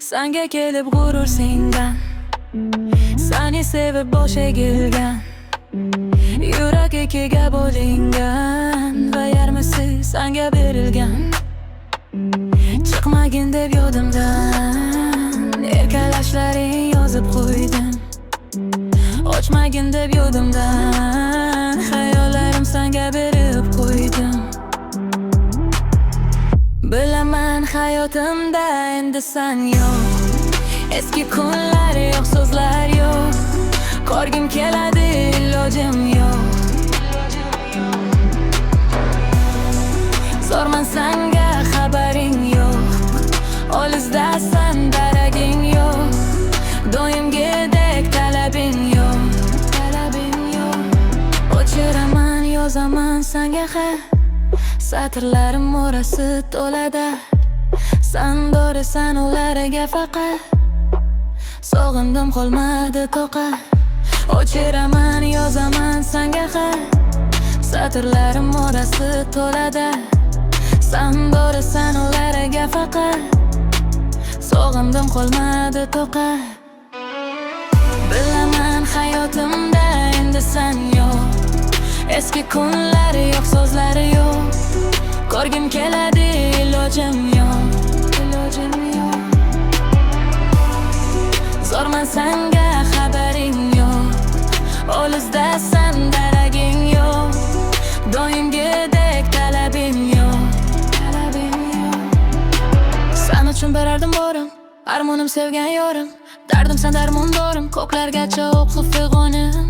Sanga kelib g'urur sendan, seni sevib bosh egilgan, yurak ikkiga bo'lingan va yarmisi sanga berilgan. Chiqmagin deb yodimdan, erkalashlaring yozib qo'ydim. Ochmagin deb yodimdan, xayollarim sanga berib qo'ydim. Bilaman hayotimda endi sen yo'q, eski kunlar yo'q, so'zlar yo'q. Ko'rgim keladi, ilojim yo'q. Zo'rman senga, xabaring yo'q. Olisdasan, daraging yo'q. Doimgidek talabing yo'q. O'chiraman, yozaman senga xat, satrlarim orasi to'ladi. Sen dorisan ularga faqat, sog'indim qolmadi toqat. O'chiraman, yozaman senga xat, satrlarim orasi to'ladi. Sen dorisan ularga faqat, sog'indim qolmadi toqat. Bilaman hayotimda endi sen yo'q, eski kunlar yo'q, so'zlar yo'q. Ko'rgim keladi, ilojim yo'q. Zo'rman senga, xabaring yo'q. Olisdasan, daraging yo'q. Doimgidek talabing yo'q. Sen uchun berardim borim, armonim sevgan yorim. Dardim sen darmondorim, ko'klargacha o'qib fig'onim.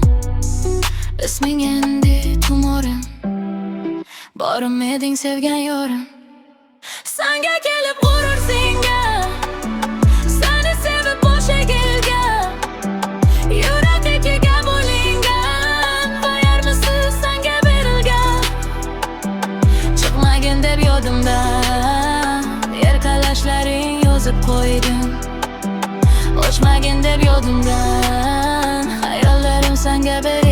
Isming endi tumorim, borim eding sevgan yorim. Senga kelib g'urur senga, seni sevib bosh egilgan, yurak ikkiga bo'lingan va yarmisi senga berilgan. Chiqmagin deb yodimdan, erkalashlaring yozib qo'ydim. Ochmagin deb yodimdan, xayollarim senga berilgan.